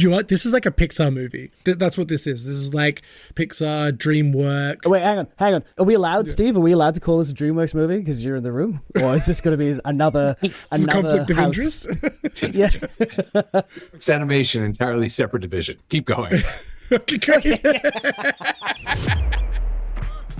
You know what? This is like a Pixar movie. That's what this is. This is like Pixar, DreamWorks. Oh, wait, hang on. Are we allowed, Steve? Are we allowed to call this a DreamWorks movie because you're in the room? Or is this going to be another conflict of house? interest? Yeah. It's animation, entirely separate division. Keep going.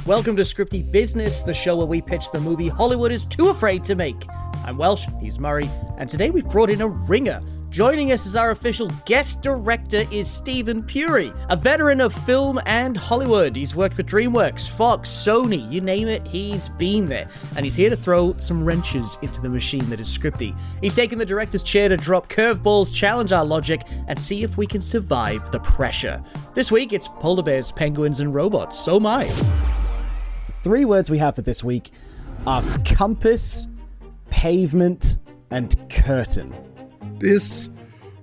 Welcome to Scripty Business, the show where we pitch the movie Hollywood is too afraid to make. I'm Welsh, he's Murray, and today we've brought in a ringer. Joining us as our official guest director is Stephen Puri, a veteran of film and Hollywood. He's worked for DreamWorks, Fox, Sony, you name it, he's been there. And he's here to throw some wrenches into the machine that is Scripty. He's taken the director's chair to drop curveballs, challenge our logic, and see if we can survive the pressure. This week, it's polar bears, penguins, and robots. So am I. 3 words we have for this week are compass, pavement, and curtain. This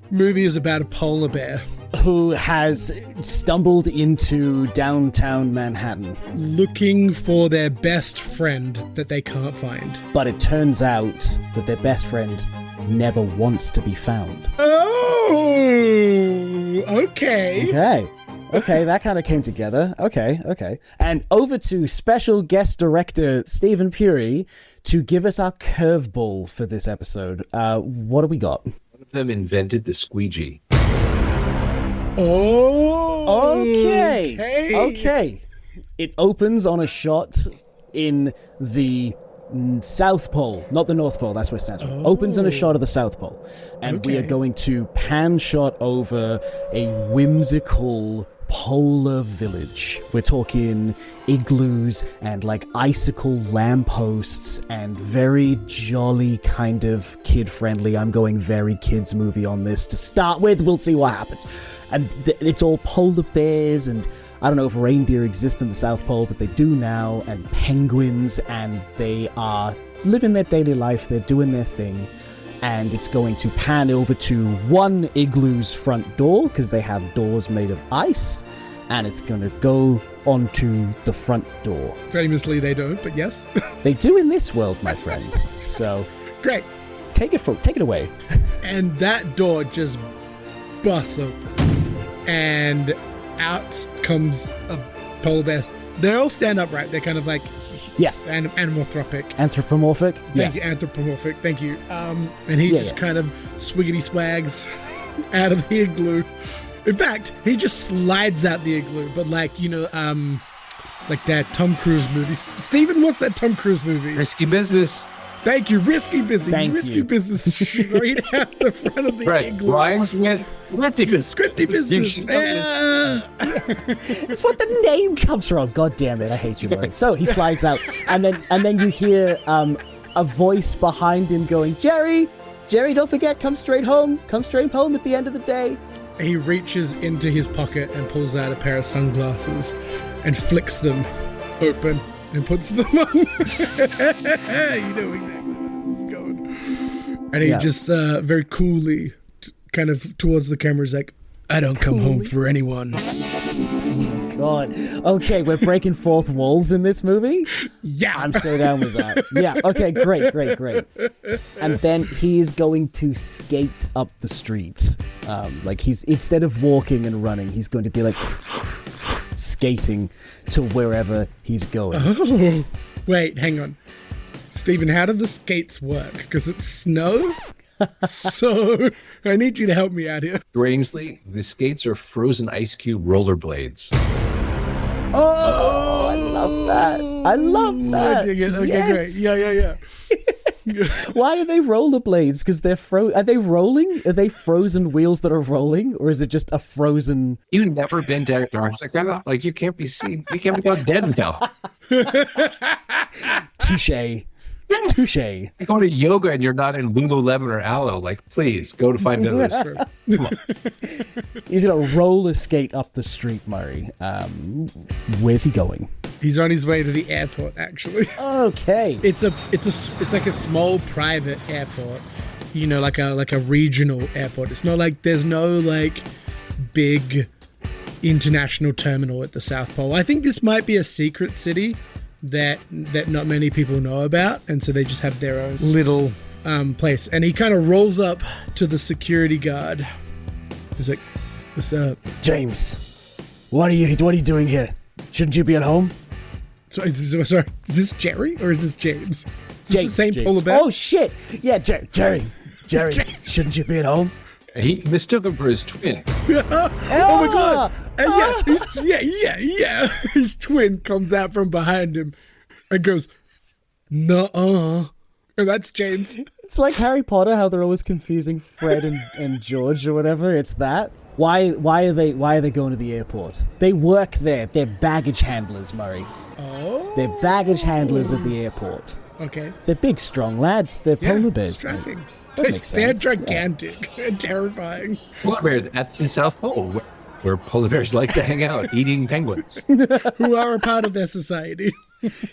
movie is about a polar bear who has stumbled into downtown Manhattan, looking for their best friend that they can't find. but it turns out that their best friend never wants to be found. Oh, okay. Okay, that kind of came together. Okay. And over to special guest director Stephen Puri to give us our curveball for this episode. What do we got? One of them invented the squeegee. Oh, Okay. It opens on a shot in the South Pole, not the North Pole, that's where Central. Opens in a shot of the South Pole. And we are going to pan shot over a whimsical polar village. We're talking igloos and like icicle lampposts and very jolly, kind of kid-friendly. I'm going very kids movie on this to start with. We'll see what happens. And it's all polar bears, and I don't know if reindeer exist in the South Pole, but they do now, and penguins, and they are living their daily life. They're doing their thing. And it's going to pan over to one igloo's front door, because they have doors made of ice, and it's going to go onto the front door. Famously, they don't, but yes. They do in this world, my friend. So, Great. take it away. And that door just busts open. And out comes a polar bear. They all stand upright. They're kind of like animorphic. Anthropomorphic. Thank you, anthropomorphic. Thank you. And he just kind of swiggity swags out of the igloo. In fact, he just slides out the igloo, but like like that Tom Cruise movie. Stephen, what's that Tom Cruise movie? Risky Business. Thank you, Risky Business. Thank Risky you. Business straight out the front of the igloo. Rhymes with Scripty Business. Yeah. It's what the name comes from. God damn it, I hate you, Murray. So he slides out, and then you hear a voice behind him going, Jerry, don't forget, come straight home at the end of the day. He reaches into his pocket and pulls out a pair of sunglasses and flicks them open and puts them on. You know exactly where this is going. And he just very coolly, kind of towards the camera, is like, I don't come home for anyone. God. Okay, we're breaking fourth walls in this movie? Yeah. I'm so down with that. Yeah, okay, great. And then he is going to skate up the street. Like he's, instead of walking and running, he's going to be like skating to wherever he's going. Oh, wait, hang on. Stephen, how do the skates work? Because it's snow? So I need you to help me out here. Strangely, the skates are frozen ice cube rollerblades. Oh, I love that. Okay, Yes. great. Yeah. Why are they rollerblades? Because they're are they rolling? Are they frozen wheels that are rolling, or is it just a frozen? You've never been to Antarctica? Like you can't be seen. You can't be caught dead now. Touche. You go to yoga and you're not in Lululemon or Aloe. Like, please go to find another restaurant. Come on. He's gonna roller skate up the street, Murray. Where's he going? He's on his way to the airport, actually. Okay. It's like a small private airport, like a regional airport. It's not like there's no like big international terminal at the South Pole. I think this might be a secret city that not many people know about, and so they just have their own little place. And he kind of rolls up to the security guard. He's like, What's up? James, what are you doing here? Shouldn't you be at home? Sorry, is this Jerry or is this James? Is this James, the same James. polar bear? Oh shit! Yeah, Jerry, shouldn't you be at home? He mistook him for his twin. Oh my god! Yeah. His twin comes out from behind him and goes, "Nuh-uh," and that's James. It's like Harry Potter, how they're always confusing Fred and George or whatever. It's that. Why are they going to the airport? They work there. They're baggage handlers, Murray. Oh. They're baggage handlers at the airport. Okay. They're big, strong lads. They're polar bears. Strapping. That makes They're sense. gigantic and terrifying. Polar bears at the South Pole, where polar bears like to hang out, eating penguins. Who are a part of their society.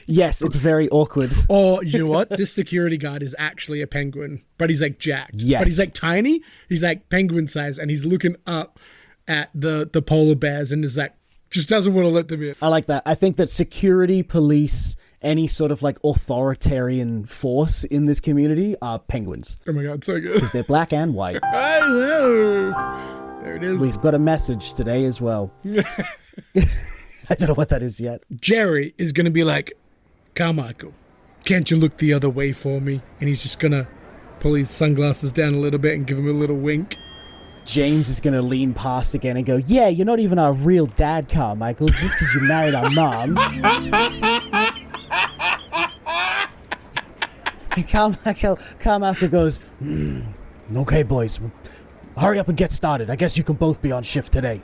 Yes, it's very awkward. Or, you know what? This security guard is actually a penguin, but he's like jacked. Yes. But he's like tiny. He's like penguin size, and he's looking up at the polar bears and is like, just doesn't want to let them in. I like that. I think that security, police, any sort of like authoritarian force in this community are penguins. Oh my god, so good. Because they're black and white. Hello. There it is. We've got a message today as well. I don't know what that is yet. Jerry is going to be like, Carmichael, can't you look the other way for me? And he's just going to pull his sunglasses down a little bit and give him a little wink. James is going to lean past again and go, yeah, you're not even our real dad, Carmichael, just because you married our mom. And Carmichael goes, okay, boys, hurry up and get started. I guess you can both be on shift today.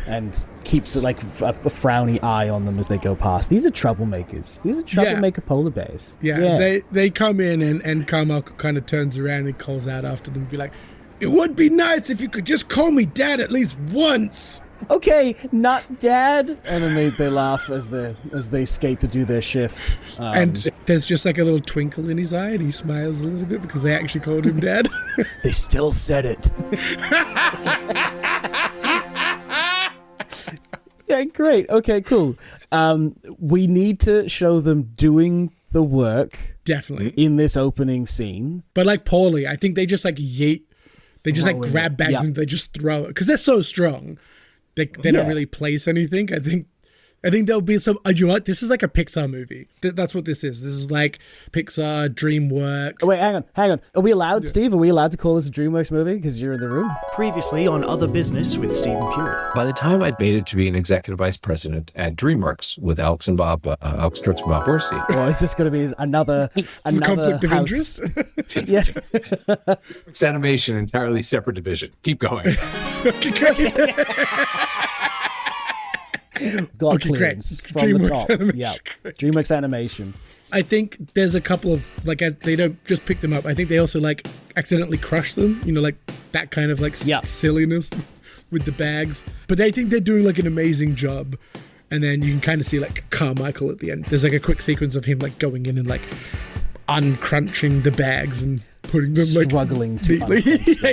And keeps like a frowny eye on them as they go past. These are troublemakers. These are troublemaker polar bears. Yeah. They come in and Carmichael kind of turns around and calls out after them and be like, it would be nice if you could just call me Dad at least once. Okay, not Dad. And then they laugh as they skate to do their shift. And there's just like a little twinkle in his eye and he smiles a little bit because they actually called him Dad. They still said it. Yeah, great. Okay, cool. We need to show them doing the work. Definitely. In this opening scene. But like poorly. I think they just like yeet. They just like grab bags and they just throw it. Because they're so strong. They don't really place anything. I think there'll be some... you know what? This is like a Pixar movie. That's what this is. This is like Pixar, DreamWorks. Oh, wait, hang on. Are we allowed, Steve? Are we allowed to call this a DreamWorks movie? Because you're in the room? Previously on Other Business with Stephen Puri. By the time I'd made it to be an executive vice president at DreamWorks with Alex Stokes and Bob Orsi. Or is this going to be another conflict of house? interest? Yeah. It's animation, entirely separate division. Keep going. Got Okay, clearance great. from the DreamWorks top. Animation. Yeah, Great. DreamWorks Animation. I think there's a couple of, like, they don't just pick them up. I think they also, like, accidentally crush them. You know, like, that kind of, like, silliness with the bags. But I think they're doing, like, an amazing job. And then you can kind of see, like, Carmichael at the end. There's, like, a quick sequence of him, like, going in and, like, uncrunching the bags and putting them, like... Struggling to neatly.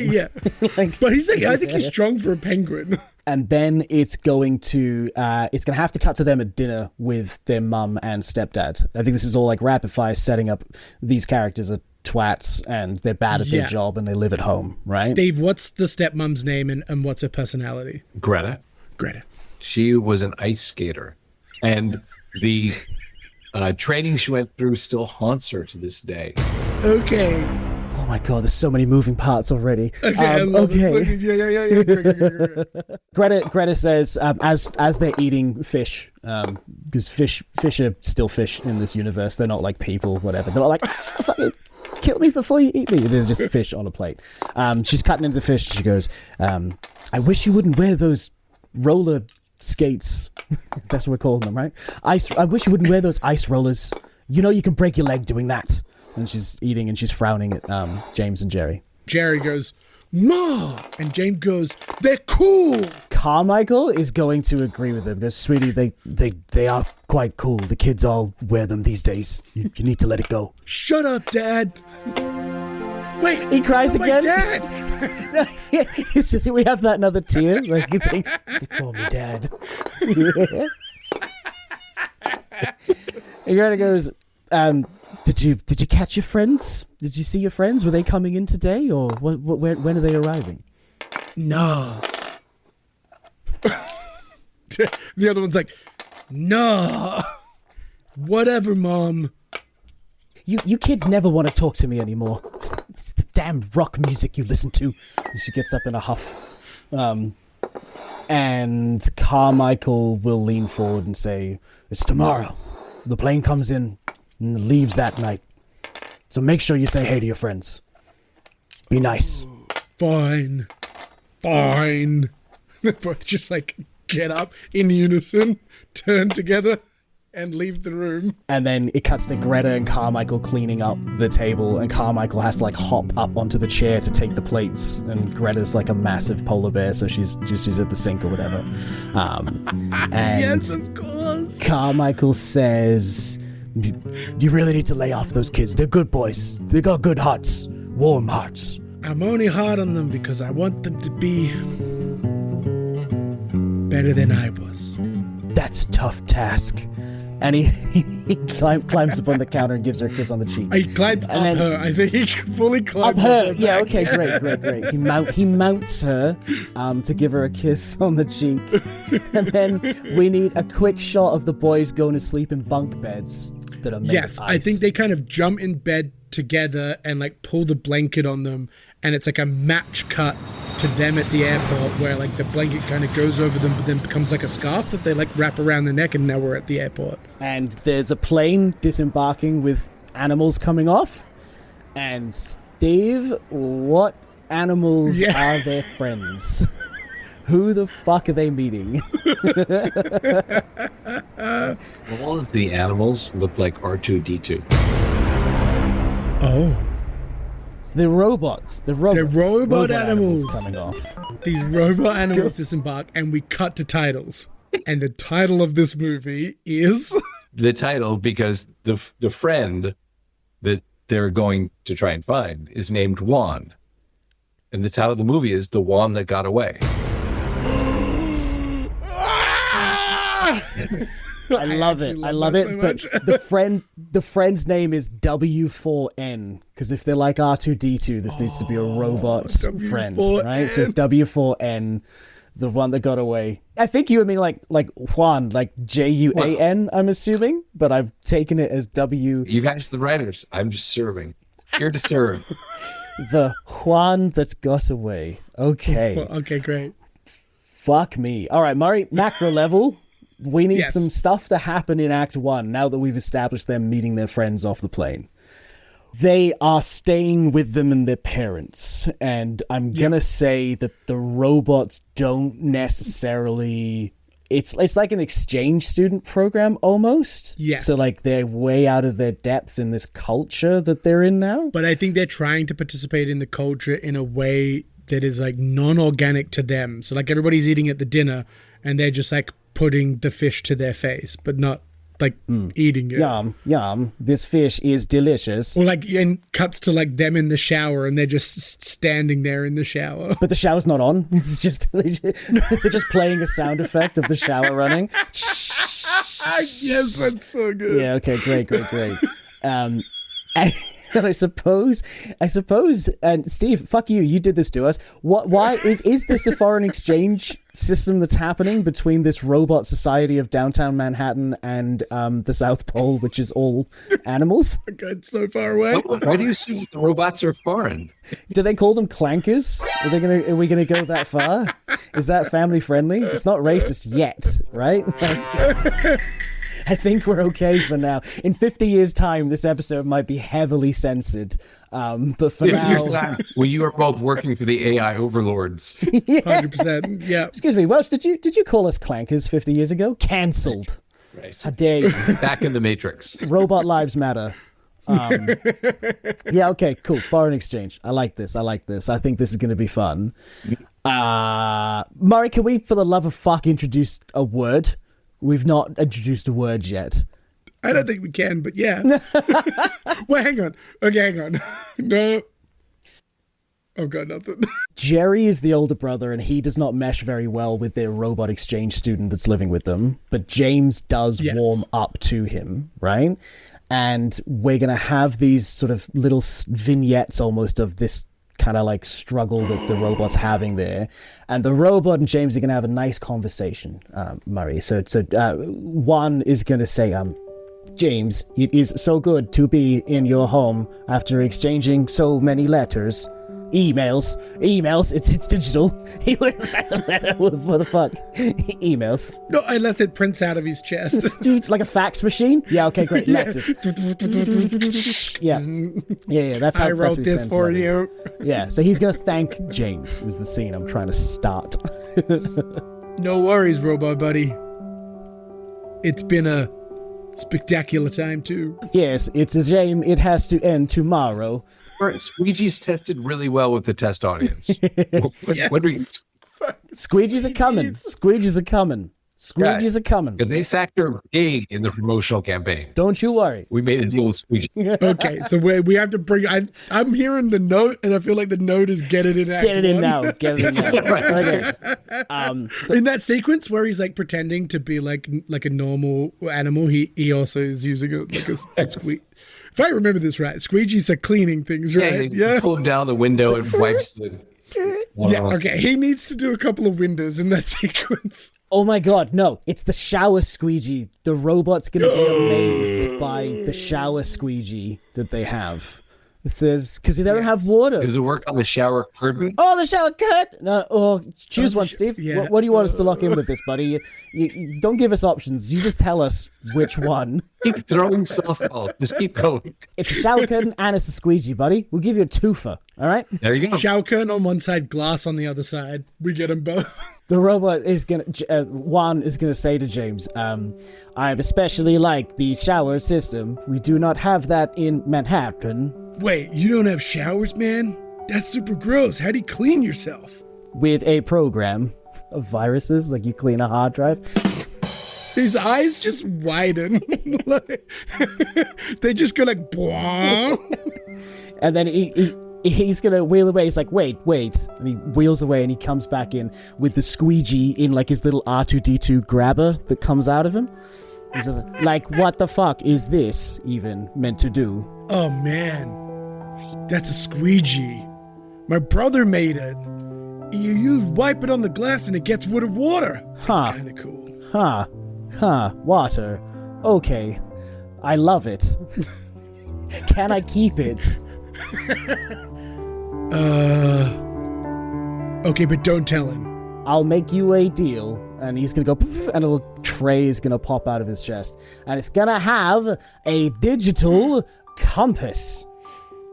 Yeah. Like, But he's, like, I think he's strong for a penguin. and then it's going to have to cut to them at dinner with their mum and stepdad. I think this is all like rapid fire setting up these characters are twats and they're bad at their job and they live at home, right? Steve, what's the stepmom's name and what's her personality? Greta. She was an ice skater. And the training she went through still haunts her to this day. Okay. Oh my god, there's so many moving parts already. Okay, I love it. Yeah. Greta says as they're eating fish, because fish are still fish in this universe. They're not like people, whatever. They're not like, oh, fucking kill me before you eat me. There's just fish on a plate. She's cutting into the fish. She goes, I wish you wouldn't wear those roller skates. That's what we're calling them, right? I wish you wouldn't wear those ice rollers. You know you can break your leg doing that. And she's eating and she's frowning at James and Jerry. Jerry goes, Ma! And James goes, they're cool! Carmichael is going to agree with them because, sweetie, they are quite cool. The kids all wear them these days. You need to let it go. Shut up, Dad! Wait, he cries again. My Dad! We have that another tear. Like, they call me Dad. And Greta goes, Did you catch your friends? Did you see your friends? Were they coming in today, or when are they arriving? No. The other one's like, nah, whatever, Mom. You kids never want to talk to me anymore. It's the damn rock music you listen to. And she gets up in a huff. And Carmichael will lean forward and say, it's tomorrow. The plane comes in and leaves that night. So make sure you say hey to your friends. Be nice. Fine. Fine. They both just like get up in unison, turn together, and leave the room. And then it cuts to Greta and Carmichael cleaning up the table, and Carmichael has to like hop up onto the chair to take the plates, and Greta's like a massive polar bear, so she's at the sink or whatever. And Yes, of course. Carmichael says, you really need to lay off those kids. They're good boys. They got good hearts. Warm hearts. I'm only hard on them because I want them to be better than I was. That's a tough task. And he climbs up on the counter and gives her a kiss on the cheek. He climbs up her. I think he fully climbs Up her. up Yeah, back. okay, great. He mounts her to give her a kiss on the cheek. And then we need a quick shot of the boys going to sleep in bunk beds that are made Yes, of I ice. think they kind of jump in bed together and like pull the blanket on them, and it's like a match cut to them at the airport where like the blanket kind of goes over them but then becomes like a scarf that they like wrap around the neck, and now we're at the airport. And there's a plane disembarking with animals coming off. And Steve, what animals are their friends? Who the fuck are they meeting? All of the animals look like R2-D2. Oh, The robots. They're robot animals. coming off. these robot animals disembark, and we cut to titles. And the title of this movie is The title, because the friend that they're going to try and find is named Juan. And the title of the movie is The Juan That Got Away. I love it. actually I love love that it. so But much. the friend's name is W4N, because if they're like R2D2, this needs to be a robot friend, W4N. right? So it's W4N, the one that got away. I think you would mean like Juan, like Juan. I'm assuming, but I've taken it as W. You guys, the writers, I'm just serving. Here to serve. The Juan that got away. Okay. Well, okay, great. Fuck me. All right, Murray, macro level. We need Yes. some stuff to happen in Act 1 now that we've established them meeting their friends off the plane. They are staying with them and their parents. And I'm going to say that the robots don't necessarily... It's like an exchange student program almost. Yes. So like they're way out of their depths in this culture that they're in now. But I think they're trying to participate in the culture in a way that is like non-organic to them. So like everybody's eating at the dinner and they're just like putting the fish to their face, but not like eating it. Yum, yum. This fish is delicious. Or like, and cuts to like them in the shower and they're just standing there in the shower. But the shower's not on. It's just they're just playing a sound effect of the shower running. Yes, that's so good. Yeah. Okay. Great. And I suppose, and Steve, fuck you. You did this to us. Why is this a foreign exchange system that's happening between this robot society of downtown Manhattan and the South Pole, which is all animals? God, so far away. Why do you think the robots are foreign? Do they call them clankers? Are we gonna go that far? Is that family friendly? It's not racist yet, right? I think we're okay for now. In 50 years' time, this episode might be heavily censored. But for now... Well, you are both working for the AI overlords. 100%. Yeah. Excuse me, Welsh, did you call us clankers 50 years ago? Cancelled. Right. How dare you? Back in the Matrix. Robot lives matter. Yeah, okay, cool. Foreign exchange. I like this. I think this is going to be fun. Murray, can we, for the love of fuck, introduce a word? We've not introduced a word yet. I don't think we can, but yeah. Wait, hang on. Okay, hang on. No. I've got nothing. Jerry is the older brother, and he does not mesh very well with their robot exchange student that's living with them. But James does warm up to him, right? And we're going to have these sort of little vignettes almost of this kind of like struggle that the robot's having there. And the robot and James are going to have a nice conversation, Murray. So one is going to say, James, it is so good to be in your home after exchanging so many letters. Emails, it's digital. He would write a letter. What the fuck? Emails. No, unless it prints out of his chest. Like a fax machine? Yeah, okay, great. Lexus. Yeah, that's how I wrote he this sends for letters. you. Yeah, so he's going to thank James, is the scene I'm trying to start. No worries, robot buddy. It's been a spectacular time, too. Yes, it's a shame it has to end tomorrow. Squeegee's tested really well with the test audience. What are you? Squeegees are coming. Squeegees are coming. Squeegees are coming. They factor gay in the promotional campaign. Don't you worry. We made a deal with Squeegee. Okay, so we have to bring. I'm hearing the note, and I feel like the note is get it in. Get it in now. Get it in now. Okay. In that sequence where he's like pretending to be like a normal animal, he also is using a squeak. If I remember this right, squeegees are cleaning things, right? Yeah. Pull him down the window and wipes the. Yeah. Okay. He needs to do a couple of windows in that sequence. Oh my god, no. It's the shower squeegee. The robot's going to be amazed by the shower squeegee that they have. It says, because they don't have water. Does it work on the shower curtain? Oh, the shower curtain! No, choose one, Steve. yeah. What do you want us to lock in with this, buddy? You don't give us options. You just tell us which one. Keep throwing softball. Just keep going. It's a shower curtain and it's a squeegee, buddy. We'll give you a twofer, all right? There you go. Shower curtain on one side, glass on the other side. We get them both. The robot is Juan is gonna say to James, I especially like the shower system. We do not have that in Manhattan. Wait, you don't have showers, man? That's super gross. How do you clean yourself? With a program of viruses, like you clean a hard drive. His eyes just widen. They just go like, "Bwah." And then he's gonna wheel away. He's like, wait. And he wheels away and he comes back in with the squeegee in like his little R2-D2 grabber that comes out of him. He's just like, what the fuck is this even meant to do? Oh man, that's a squeegee. My brother made it. You wipe it on the glass and it gets rid of water. That's kind of cool. Water. Okay. I love it. Can I keep it? Okay, but don't tell him. I'll make you a deal. And he's gonna go, and a little tray is gonna pop out of his chest. And it's gonna have a digital compass.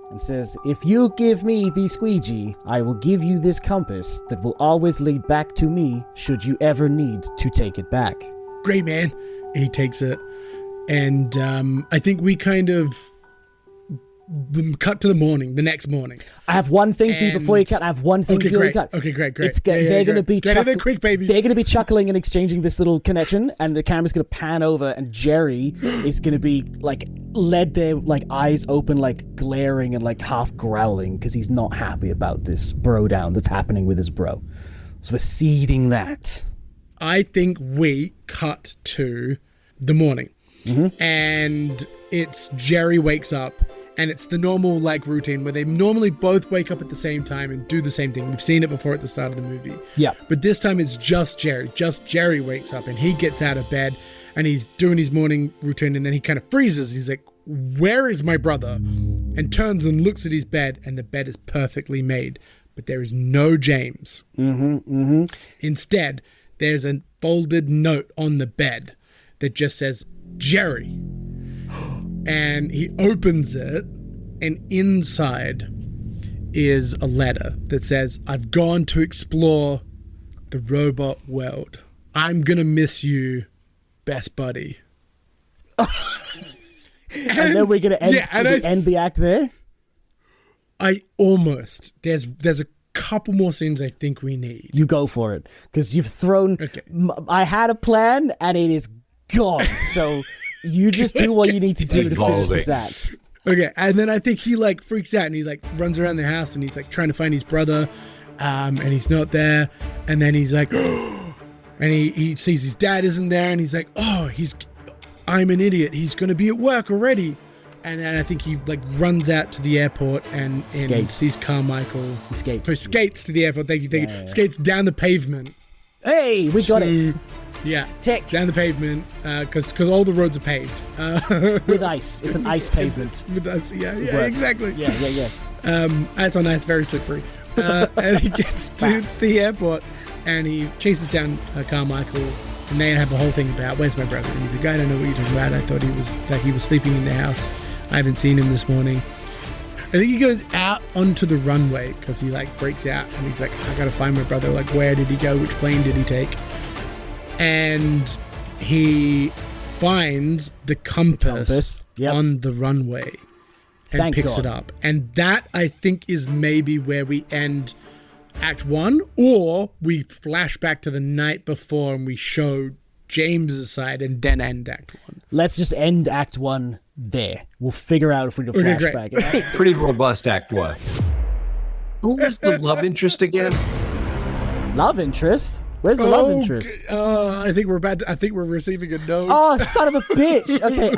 And says, if you give me the squeegee, I will give you this compass that will always lead back to me should you ever need to take it back. Great, man. He takes it. And I think we kind of cut to the next morning. I have one thing for you before you cut. I have one thing Okay, before you great. cut. Okay, great. They're going to be Get it there quick, baby. They're going to be chuckling and exchanging this little connection, and the camera's going to pan over, and Jerry is going to be like led there, like eyes open, like glaring and like half growling because he's not happy about this bro down that's happening with his bro. So we're seeding that. I think we cut to the morning. And it's Jerry wakes up, and it's the normal like routine where they normally both wake up at the same time and do the same thing. We've seen it before at the start of the movie. Yeah. But this time it's just Jerry. Just Jerry wakes up and he gets out of bed and he's doing his morning routine, and then he kind of freezes. He's like, where is my brother? And turns and looks at his bed, and the bed is perfectly made, but there is no James. Instead, there's a folded note on the bed that just says Jerry. And he opens it, and inside is a letter that says, I've gone to explore the robot world. I'm gonna miss you, best buddy. And then we're going to end the act there? I almost. There's a couple more scenes I think we need. You go for it, because you've thrown... Okay. I had a plan, and it is gone, so... You just do what you need to do to finish this act. Okay, and then I think he like freaks out and he like runs around the house and he's like trying to find his brother, and he's not there. And then he's like, and he sees his dad isn't there, and he's like, I'm an idiot. He's gonna be at work already. And then I think he like runs out to the airport and sees Carmichael. He skates. So skates to the airport. Thank you. Skates down the pavement. Hey, we got it. Yeah. Tick. Down the pavement because all the roads are paved. With ice. It's an ice pavement. With ice. Yeah, exactly. Yeah. It's on ice, very slippery. And he gets to the airport and he chases down Carmichael. And they have a whole thing about, where's my brother? And he's like, I don't know what you're talking about. I thought he was sleeping in the house. I haven't seen him this morning. I think he goes out onto the runway because he like breaks out and he's like, I gotta find my brother. Like, where did he go? Which plane did he take? And he finds the compass on the runway and picks it up. And that, I think, is maybe where we end Act 1, or we flash back to the night before and we show James's side and then end Act 1. Let's just end Act 1 there. We'll figure out if we can flash back. Pretty robust Act 1. Who was the love interest again? Love interest? Where's the love interest? I think we're receiving a note. Oh, son of a bitch. Okay,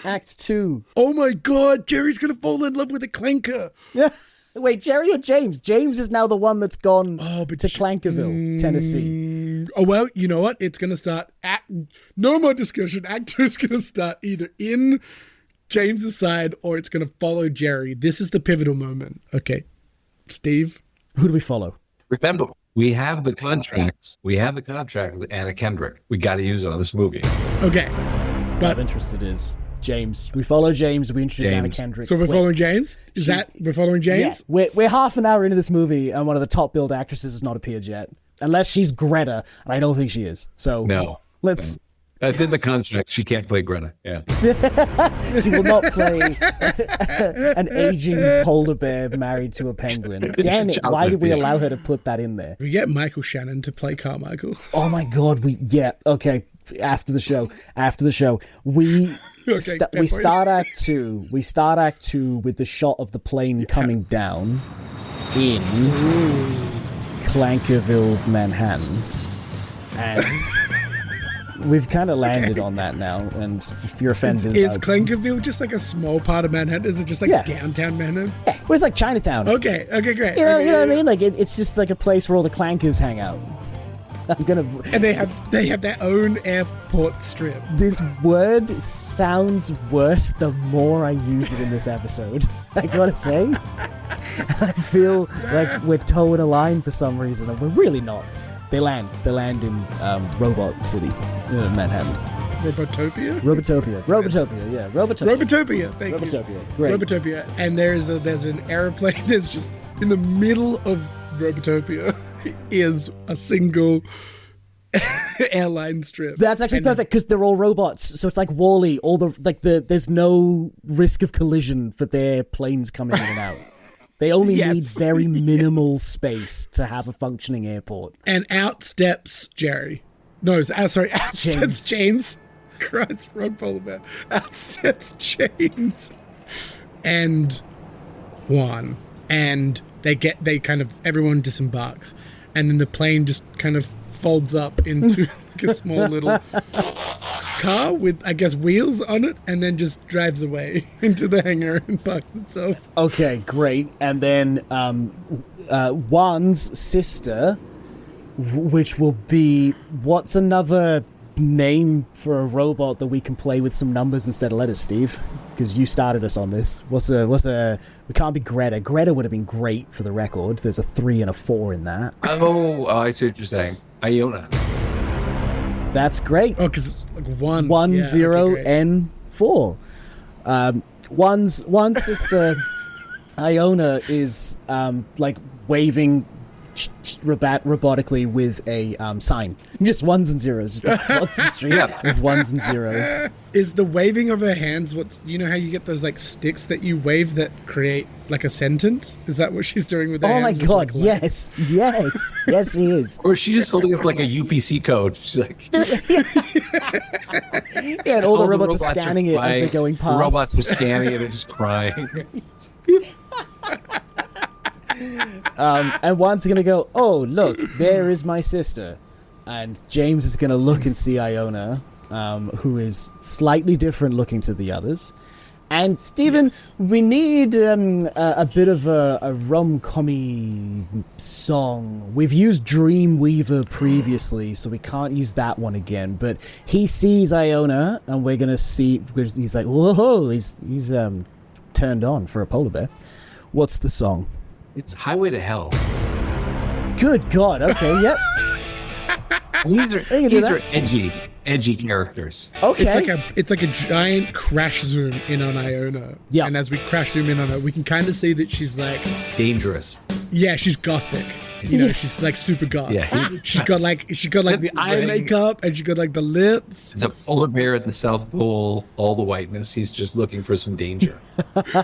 Act 2. Oh my God, Jerry's gonna fall in love with a clanker. Yeah. Wait, Jerry or James? James is now the one that's gone to Clankerville, Tennessee. Oh, well, you know what? It's going to start no more discussion. Act 2 is going to start either in James's side or it's going to follow Jerry. This is the pivotal moment. Okay. Steve? Who do we follow? Remember, we have the contract. We have the contract with Anna Kendrick. We got to use it on this movie. Okay. But interest it is. James. We follow James. We introduce Anna Kendrick. So we're following James? We're following James? Yeah. We're half an hour into this movie and one of the top billed actresses has not appeared yet. Unless she's Greta, and I don't think she is. So let's... In the contract, she can't play Greta. Yeah. She will not play an aging polar bear married to a penguin. Damn it. Why did we allow her to put that in there? We get Michael Shannon to play Carmichael. Oh my God. Okay. After the show. We start Act 2. We start Act 2 with the shot of the plane coming down in Clankerville, Manhattan. And we've kind of landed on that now. And if you're offended... Is Clankerville just like a small part of Manhattan? Is it just like downtown Manhattan? Yeah, well, it's like Chinatown. Okay, great. You know what I mean? Like it's just like a place where all the clankers hang out. And they have their own airport strip. This word sounds worse the more I use it in this episode. I gotta say, I feel like we're towing a line for some reason, and we're really not. They land in Robot City, Manhattan. Robotopia? Robotopia, yeah. Robotopia, thank you. Robotopia, great. Robotopia, and there's an airplane that's just in the middle of Robotopia. Is a single airline strip. That's actually perfect because they're all robots, so it's like WALL-E. There's no risk of collision for their planes coming in and out. They only need very minimal space to have a functioning airport. And out steps Jerry. No, out steps James. Christ, wrong polar bear. Out steps James and Juan, and everyone disembarks. And then the plane just kind of folds up into like a small little car with, I guess, wheels on it, and then just drives away into the hangar and parks itself. Okay, great. And then Juan's sister, which will be, what's another name for a robot that we can play with some numbers instead of letters, Steve? Because you started us on this. We can't be Greta. Greta would have been great for the record. There's a 3 and a 4 in that. Oh, I see what you're saying. Iona. That's great. Oh, because it's like 1. 1, 0, and 4. One's sister, Iona, is like waving robotically with a sign. Just ones and zeros. Just across the street with ones and zeros. Is the waving of her hands you know how you get those like sticks that you wave that create like a sentence? Is that what she's doing with her hands? Oh my God, yes, she is. Or is she just holding up like a UPC code? She's like... Yeah, and all the robots are scanning it as they're going past. The robots are scanning it and just crying. And Juan's gonna go, oh look, there is my sister, and James is gonna look and see Iona, who is slightly different looking to the others. And Stephen, we need a bit of a rom-commy song. We've used Dreamweaver previously, so we can't use that one again. But he sees Iona, and we're gonna see. He's like, whoa! He's turned on for a polar bear. What's the song? It's Highway to Hell. Good God! Okay, yep. These are edgy characters. Okay. It's like a giant crash zoom in on Iona. Yeah. And as we crash zoom in on her, we can kind of see that she's like, Dangerous. yeah, she's gothic. You know, she's like super goth. Yeah. She's got like the eye makeup, and she got like the lips. It's a polar bear at the South Pole, all the whiteness. He's just looking for some danger.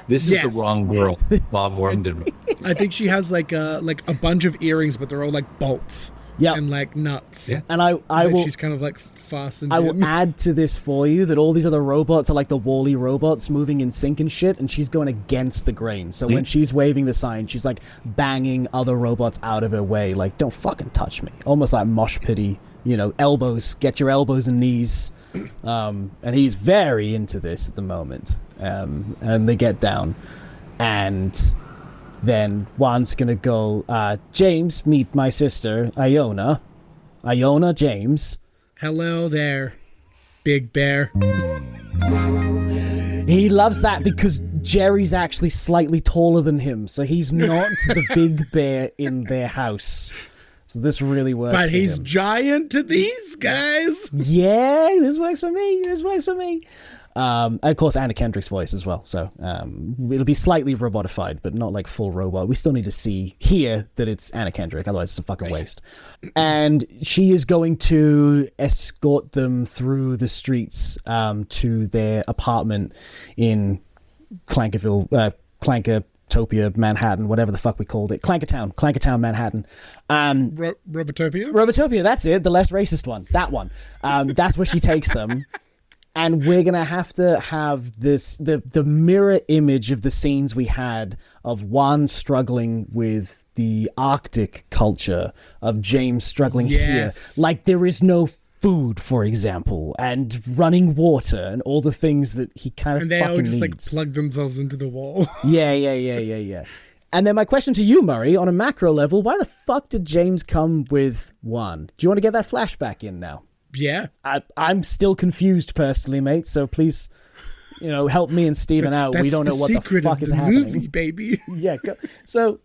This is the wrong girl Bob warned him. I think she has like a bunch of earrings, but they're all like bolts. Yeah. And like nuts. Yeah. And I will. She's kind of like fastened. I will add to this for you that all these other robots are like the Wall-E robots moving in sync and shit, and she's going against the grain. So when she's waving the sign, she's like banging other robots out of her way, like, don't fucking touch me. Almost like mosh pity, elbows, get your elbows and knees. And he's very into this at the moment. And they get down. And then Juan's gonna go, James, meet my sister, Iona. Iona, James. Hello there, Big Bear. He loves that because Jerry's actually slightly taller than him, so he's not the big bear in their house. So this really works But for he's him. giant to these guys. Yeah, this works for me. And of course, Anna Kendrick's voice as well. So it'll be slightly robotified, but not like full robot. We still need to hear that it's Anna Kendrick. Otherwise, it's a fucking waste. And she is going to escort them through the streets to their apartment in Clankertopia, Manhattan, whatever the fuck we called it. Clankertown, Manhattan. Robotopia? Robotopia, that's it. The less racist one. That one. That's where she takes them. And we're going to have this, the mirror image of the scenes we had of Juan struggling with the Arctic culture, of James struggling here. Like there is no food, for example, and running water and all the things that he kind of fucking needs. And they all just like plug themselves into the wall. Yeah. And then my question to you, Murray, on a macro level, why the fuck did James come with Juan? Do you want to get that flashback in now? Yeah. I'm still confused personally, mate, so please, help me and Steven out. We don't know what the fuck is happening. Movie, baby. Yeah. So,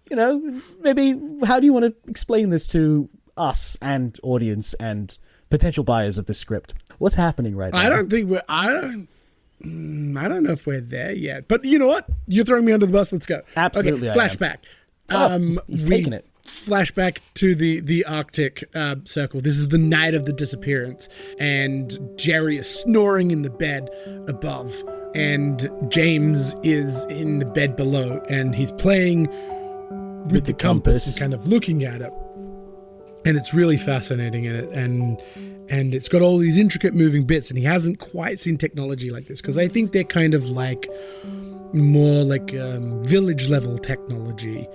maybe how do you want to explain this to us and audience and potential buyers of the script? What's happening right now? I don't know if we're there yet. But you know what? You're throwing me under the bus. Let's go. Absolutely. Okay, flashback. He's taking it. Flashback to the Arctic Circle. This is the night of the disappearance, and Jerry is snoring in the bed above, and James is in the bed below, and he's playing with the compass and kind of looking at it, and it's really fascinating in it, and it's got all these intricate moving bits, and he hasn't quite seen technology like this because I think they're kind of like more like village level technology.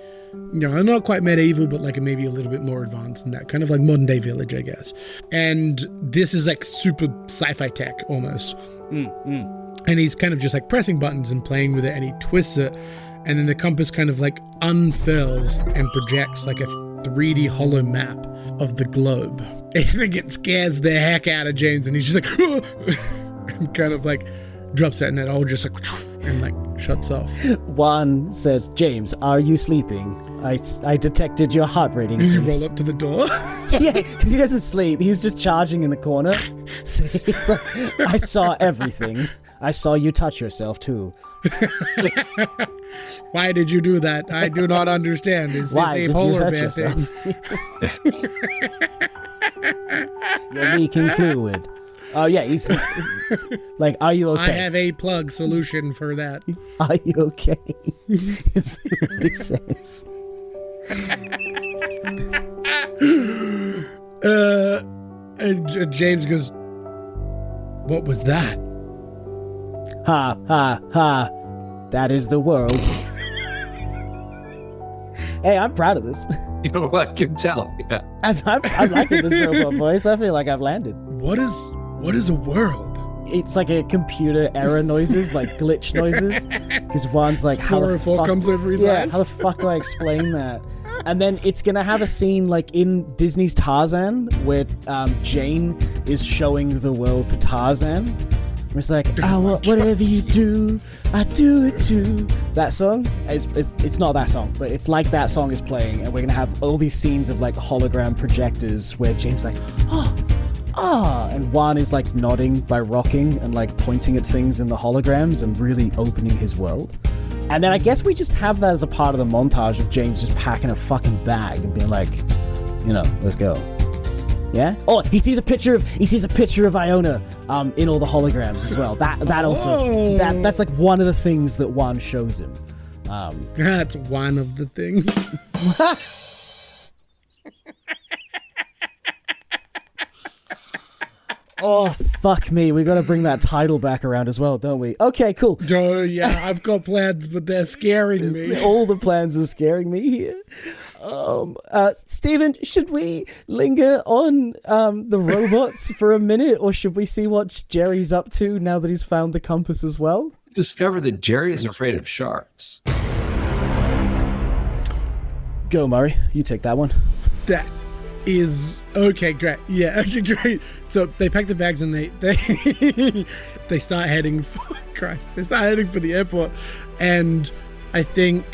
Not quite medieval, but like maybe a little bit more advanced than that. Kind of like modern day village, I guess. And this is like super sci-fi tech almost. And he's kind of just like pressing buttons and playing with it, and he twists it, and then the compass kind of like unfurls and projects like a 3D hollow map of the globe. I think it scares the heck out of James, and he's just like, and kind of like drops it, and it all just like, and like shuts off. Juan says, James, are you sleeping? I detected your heart rate increase. Does he roll up to the door? Yeah, because he doesn't sleep. He was just charging in the corner. So he's like, I saw everything. I saw you touch yourself too. Why did you do that? I do not understand. Is this a polar bear thing? You're leaking fluid. Oh, yeah, he's like, are you okay? I have a plug solution for that. Are you okay? Is what he says. And James goes, what was that? Ha, ha, ha. That is the world. Hey, I'm proud of this. I can tell. Yeah. I'm liking this robot voice. I feel like I've landed. What What is a world? It's like a computer error noises, like glitch noises. Because Juan's like, how the 404 fuck comes over his eyes. how the fuck do I explain that? And then it's gonna have a scene like in Disney's Tarzan where Jane is showing the world to Tarzan. It's like, I want whatever you do, I do it too. That song, it's not that song, but it's like that song is playing, and we're gonna have all these scenes of like hologram projectors where James like, and Juan is like nodding by rocking and like pointing at things in the holograms and really opening his world. And then I guess we just have that as a part of the montage of James just packing a fucking bag and being like, let's go. Yeah. Oh, he sees a picture of Iona in all the holograms as well. That's like one of the things that Juan shows him. That's one of the things. Oh, fuck me. We got to bring that title back around as well, don't we? Okay, cool. Oh, yeah, I've got plans, but they're scaring me. All the plans are scaring me here. Stephen, should we linger on the robots for a minute, or should we see what Jerry's up to now that he's found the compass as well? Discover that Jerry is afraid of sharks. Go, Murray. You take that one. That is okay. Great. Yeah. Okay. Great. So they pack the bags and they they start heading for Christ. They start heading for the airport, and I think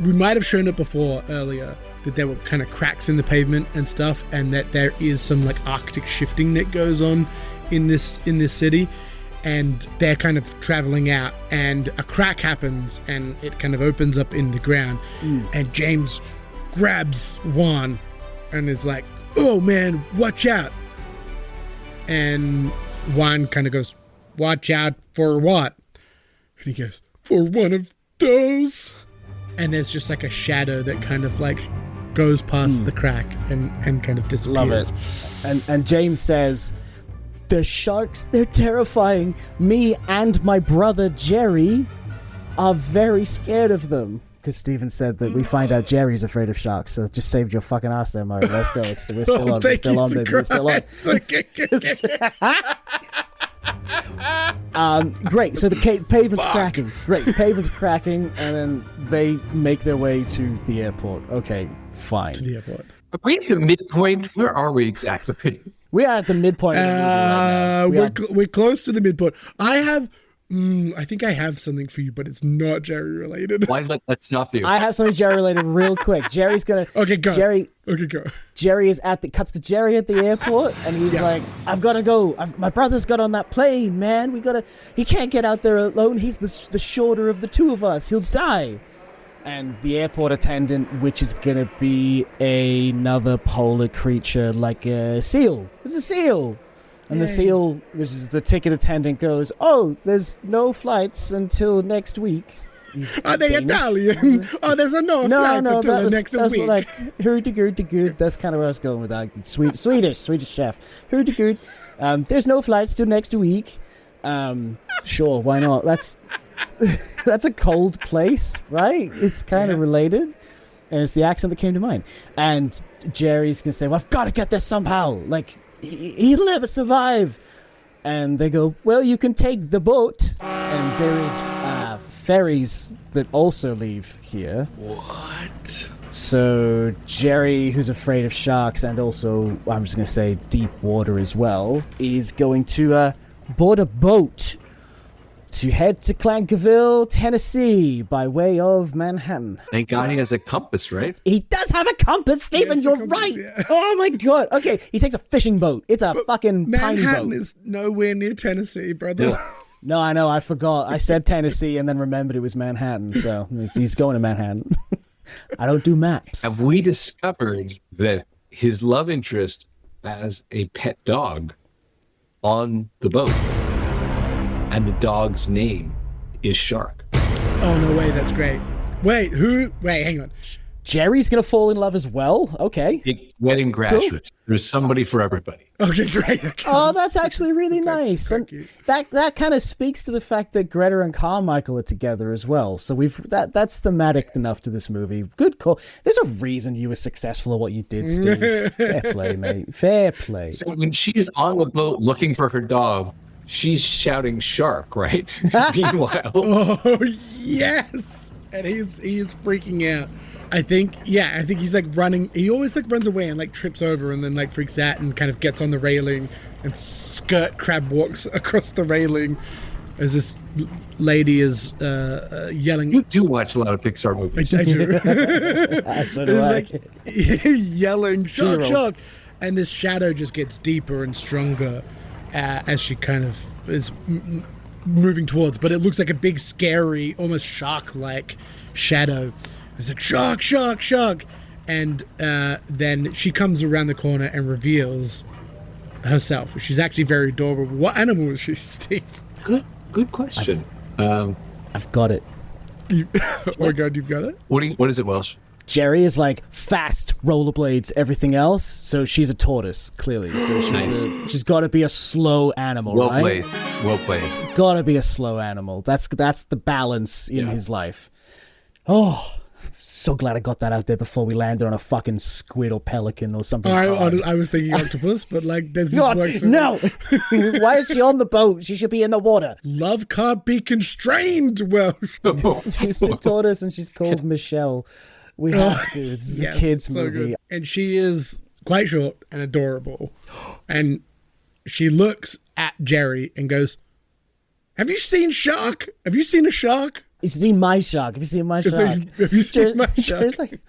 we might have shown it before earlier that there were kind of cracks in the pavement and stuff, and that there is some like Arctic shifting that goes on in this city, and they're kind of traveling out, and a crack happens, and it kind of opens up in the ground, and James grabs Juan and is like, "Oh man, watch out!" And Juan kind of goes, "Watch out for what?" And he goes, "For one of those." And there's just like a shadow that kind of like goes past the crack and kind of disappears. Love it. And James says, "The sharks, they're terrifying. Me and my brother Jerry are very scared of them." Because Steven said that we find out Jerry's afraid of sharks, so just saved your fucking ass there, Murray. Let's go. We're still on. We're still on, baby. We're still on. Great. So the pavement's cracking. Great. Pavement's cracking, and then they make their way to the airport. Okay, fine. To the airport. Are we at the midpoint? Where are we exactly? We are at the midpoint of the movie right now. We're close to the midpoint. I think I have something for you, but it's not Jerry related. Why let's not be? I have something Jerry related real quick. Jerry's gonna. Okay, go. Go. Jerry is cuts to Jerry at the airport, and he's like, "I've got to go. My brother's got on that plane, man. He can't get out there alone. He's the shorter of the two of us. He'll die." And the airport attendant, which is gonna be another polar creature like a seal. It's a seal. And the seal, this is the ticket attendant, goes, "Oh, there's no flights until next week." Are they Italian? Oh, there's no flights until next week. Like, hurdy-gurdy-good. That's kind of where I was going with that. Swedish chef. Hurdy-gurdy. There's no flights till next week. Sure, why not? That's a cold place, right? It's kind of related. And it's the accent that came to mind. And Jerry's going to say, "Well, I've got to get there somehow. Like, he'll never survive." And they go, "Well, you can take the boat." And there is ferries that also leave here. What? So Jerry, who's afraid of sharks and also, I'm just going to say, deep water as well, is going to board a boat to head to Clankerville, Tennessee, by way of Manhattan. Thank God he has a compass, right? He does have a compass, Stephen. You're right. Yeah. Oh my God. Okay, he takes a fishing boat. It's a fucking tiny boat. Manhattan is nowhere near Tennessee, brother. Yeah. No, I know. I forgot. I said Tennessee and then remembered it was Manhattan. So he's going to Manhattan. I don't do maps. Have we discovered that his love interest has a pet dog on the boat? And the dog's name is Shark. Oh, no way. That's great. Wait, hang on. Jerry's gonna fall in love as well. Okay. It's wedding graduate. There's somebody for everybody. Okay, great. Oh, that's actually really nice, and cute. that kind of speaks to the fact that Greta and Carmichael are together as well. So that's thematic enough to this movie. Good call. There's a reason you were successful at what you did, Steve. Fair play, mate. Fair play. So when she's on the boat looking for her dog, she's shouting shark, right? Meanwhile, Oh yes, and he's freaking out. I think he's like running. He always like runs away and like trips over and then like freaks out and kind of gets on the railing and skirt crab walks across the railing as this lady is yelling. you do watch a lot of Pixar movies. I do. So do I. It's like yelling shark, Two-year-old. shark, and this shadow just gets deeper and stronger as she kind of is moving towards. But it looks like a big, scary, almost shark-like shadow. It's like shark, shark, shark, and then she comes around the corner and reveals herself. She's actually very adorable. What animal is she, Steve? Good question. I've got it. Oh my God, you've got it. What is it, Welsh? Jerry is like fast rollerblades, everything else. So she's a tortoise, clearly. So she's got to be a slow animal, Well right? played. Well played. Got to be a slow animal. That's the balance in his life. Oh, so glad I got that out there before we landed on a fucking squid or pelican or something. I was thinking octopus, but like this God, works for no! me. Why is she on the boat? She should be in the water. Love can't be constrained. Well, She's a tortoise and she's called Michelle. We have to. This is yes, a kid's so movie. good. And she is quite short and adorable. And she looks at Jerry and goes, "Have you seen shark? Have you seen a shark?" Have you seen my shark? Have you seen my shark? Have you seen my shark? Jerry's like,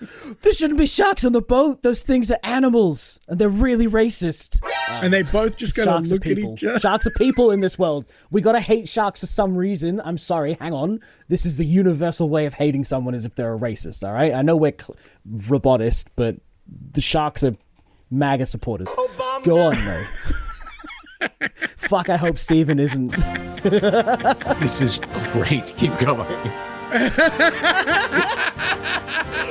there shouldn't be sharks on the boat. Those things are animals, and they're really racist. And they both just kind of Sharks are look at people. each other. Sharks are people in this world. We gotta hate sharks for some reason. I'm sorry. Hang on. This is the universal way of hating someone is if they're a racist. All right. I know we're robotist, but the sharks are MAGA supporters. Go on, though. Fuck. I hope Steven isn't. This is great. Keep going.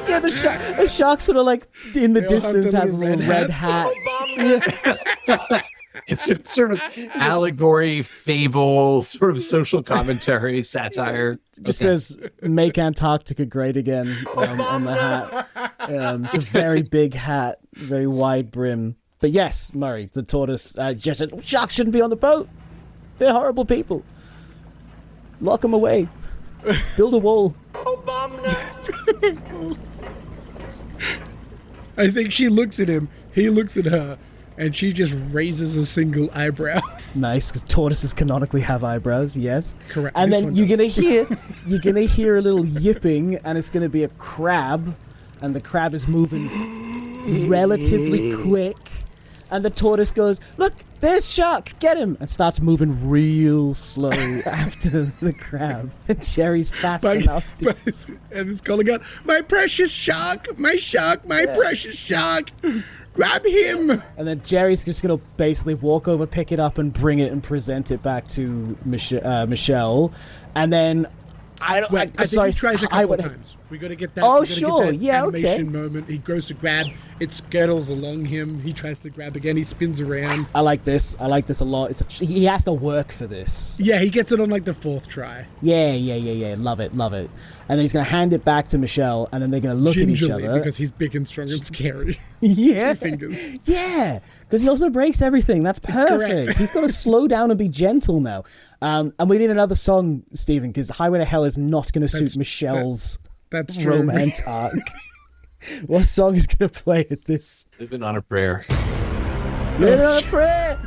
Yeah, the shark sort of like in the distance has a little red hat. It's a sort of allegory, fable, sort of social commentary, satire. Just says "Make Antarctica Great Again" on the hat. It's a very big hat, very wide brim. But yes, Murray, the tortoise, just said sharks shouldn't be on the boat. They're horrible people. Lock them away. Build a wall. I think she looks at him, he looks at her, and she just raises a single eyebrow. Nice, because tortoises canonically have eyebrows. Yes, Correct. And This then one you're does. gonna hear a little yipping, and it's gonna be a crab, and the crab is moving relatively quick, and the tortoise goes, "Look, there's shark, get him!" and starts moving real slow after the crab. And Jerry's fast enough to... And it's calling out, "My precious shark, my precious shark, grab him!" And then Jerry's just gonna basically walk over, pick it up, and bring it and present it back to Michelle. And then I think he tries a couple of times. We got to get that. Oh, we gotta sure. Get that Yeah, animation moment. He goes to grab. It skittles along him. He tries to grab again. He spins around. I like this a lot. He has to work for this. Yeah, he gets it on like the fourth try. Yeah. Love it. And then he's gonna hand it back to Michelle, and then they're gonna look at each Gingerly, other. because he's big and strong and scary. Yeah. 2 fingers. Yeah, because he also breaks everything. That's perfect. Correct. He's got to slow down and be gentle now. And we need another song, Stephen, because Highway to Hell is not going to suit Michelle's That's true. romance arc. What song is going to play at this? Living on a prayer. Living on a Prayer.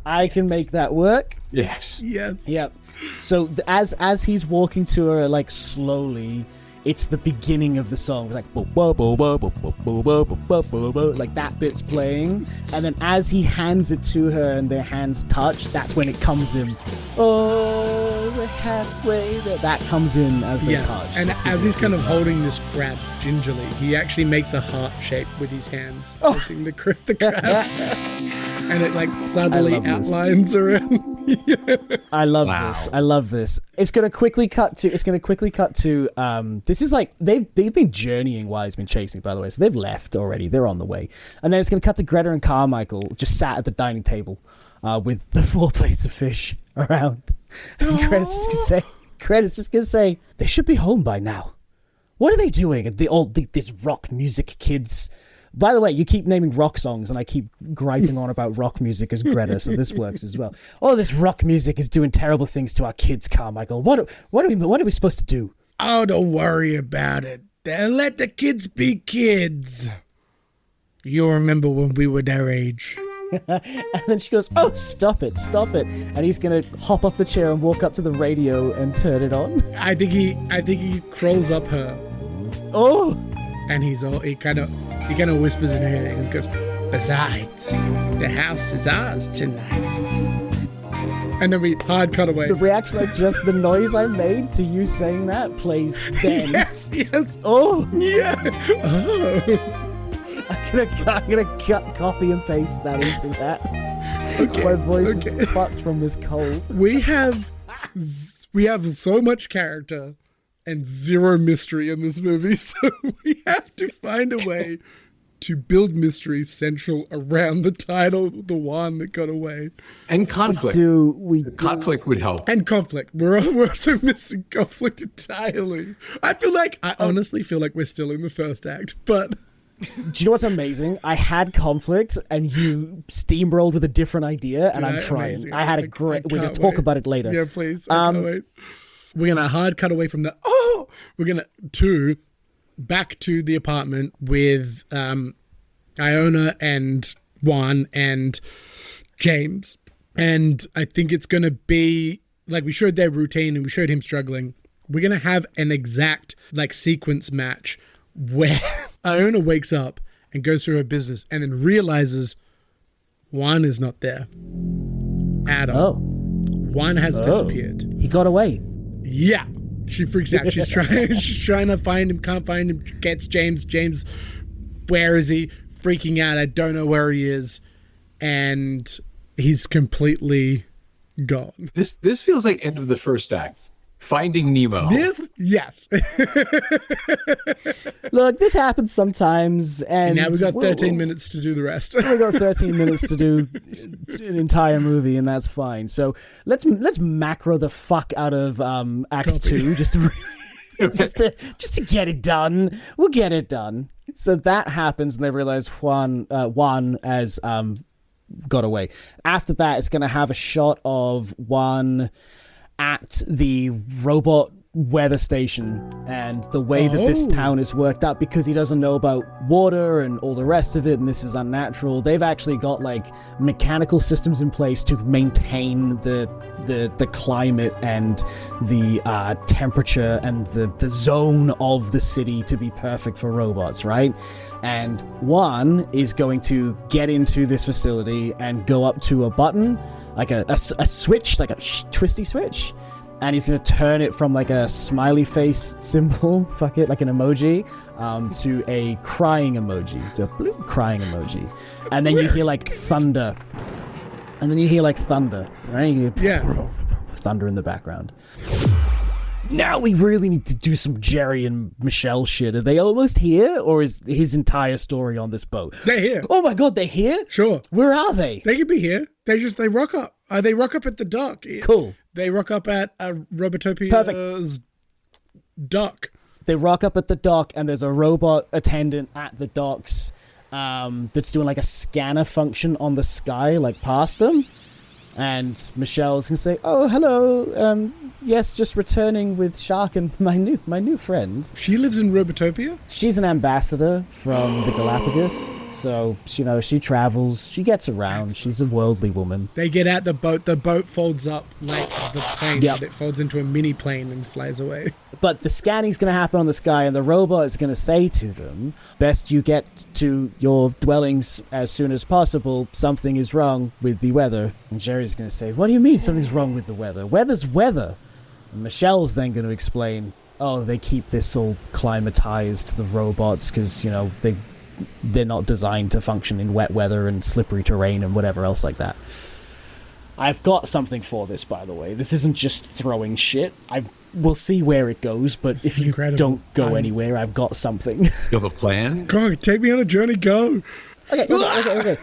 I can make that work. Yes. Yes. Yep. So as he's walking to her, like slowly, it's the beginning of the song. It's like bo bo bo bo bo bo bo bo bo bo bo, like that bit's playing, and then as he hands it to her and their hands touch, that's when it comes in. Oh, we're halfway there. That comes in as they Yes, touch. and That's as he's kind of beautiful. holding this crab gingerly, he actually makes a heart shape with his hands, Oh. holding the crab, and it like subtly I love this. outlines around I love Wow. this. I love this. It's gonna quickly cut to. This is like they've been journeying while he's been chasing. By the way, so they've left already. They're on the way, and then it's gonna cut to Greta and Carmichael just sat at the dining table, with the 4 plates of fish around. And Greta's just gonna say, they should be home by now. What are they doing? These rock music kids. By the way, you keep naming rock songs, and I keep griping on about rock music as Greta, so this works as well. Oh, this rock music is doing terrible things to our kids, Carmichael. What are we supposed to do? Oh, don't worry about it. Let the kids be kids. You'll remember when we were their age. And then she goes, oh, stop it. And he's going to hop off the chair and walk up to the radio and turn it on. I think he crawls up her, Oh, and he kind of whispers in her ear and goes, besides, the house is ours tonight. And then we hard cut away. the reaction, like just the noise I made to you saying that plays then. Yes. Oh, Yeah. Oh. I'm gonna copy and paste that into that. Okay. My voice Okay. is fucked from this cold. We have so much character and zero mystery in this movie, so we have to find a way to build mystery central around the title, the one that got away, And conflict. Conflict would help. and conflict. We're also missing conflict entirely. I honestly feel like we're still in the first act, but Do you know what's amazing? I had conflict, and you steamrolled with a different idea, and I'm trying. amazing. I had a I great. We're gonna can't talk wait. about it later. Yeah, please. I can't wait. We're gonna hard cut away from the. Oh, we're gonna back to the apartment with Iona and Juan and James, and I think it's gonna be like we showed their routine and we showed him struggling. We're gonna have an exact like sequence match where Iona wakes up and goes through her business and then realizes Juan is not there at all. Oh, Juan has disappeared. he got away. Yeah. She freaks out. She's trying to find him, can't find him, gets James. James, where is he? Freaking out. I don't know where he is. And he's completely gone. This feels like end of the first act. Finding Nemo. This? Yes. Look, this happens sometimes, and Now we've got 13 minutes to do the rest. We've got 13 minutes to do an entire movie, and that's fine. So let's macro the fuck out of Act 2 just to get it done. We'll get it done. So that happens, and they realize Juan has got away. After that, it's going to have a shot of Juan at the robot weather station, and the way that this town is worked out, because he doesn't know about water and all the rest of it, and this is unnatural. They've actually got like mechanical systems in place to maintain the climate and the temperature and the zone of the city to be perfect for robots, right? And Juan is going to get into this facility and go up to a button, like a switch, like a twisty switch, and he's going to turn it from like a smiley face symbol, fuck it, like an emoji, to a crying emoji. It's a blue crying emoji. And then you hear like thunder. Right? You hear Yeah. thunder in the background. Now we really need to do some Jerry and Michelle shit. Are they almost here, or is his entire story on this boat? They're here. Oh my god, they're here? Sure. Where are they? They could be here. They rock up. They rock up at the dock. Cool. They rock up at Robotopia's Perfect. dock. They rock up at the dock, and there's a robot attendant at the docks that's doing like a scanner function on the sky, like past them. And Michelle's gonna say, "Oh, hello. Yes, just returning with Shark and my new friend." She lives in Robotopia? She's an ambassador from the Galapagos, so she travels, she gets around. She's a worldly woman. They get out the boat folds up like the plane, Yep. but it folds into a mini plane and flies away. But the scanning's going to happen on the sky, and the robot is going to say to them, "Best you get to your dwellings as soon as possible. Something is wrong with the weather." And Jerry's going to say, "What do you mean something's wrong with the weather? Weather's weather." And Michelle's then going to explain, "Oh, they keep this all climatized, the robots, because, they're not designed to function in wet weather and slippery terrain and whatever else like that." I've got something for this, by the way. This isn't just throwing shit. We'll see where it goes, but if you incredible. don't go anywhere, I've got something. You have a plan? Come on, take me on a journey, go. Okay.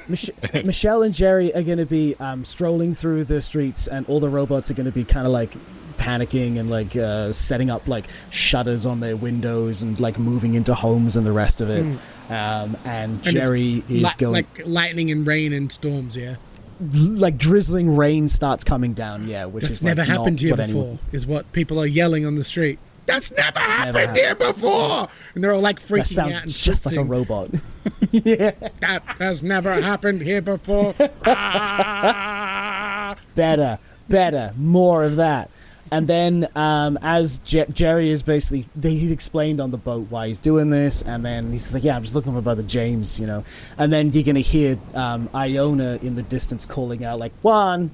Michelle and Jerry are going to be strolling through the streets, and all the robots are going to be kind of like panicking and like setting up like shutters on their windows and like moving into homes and the rest of it. And Jerry is going like lightning and rain and storms, yeah. Like drizzling rain starts coming down, yeah, which That's is never like, happened not here what before, anyone- is what people are yelling on the street. That's never happened here before! And they're all like That freaking sounds out and just like a twisting. robot. Yeah, That has never happened here before. Ah! better, more of that. And then as Jerry is basically, he's explained on the boat why he's doing this, and then he's like, yeah, I'm just looking for my brother James, you know. And then you're going to hear Iona in the distance calling out like, one,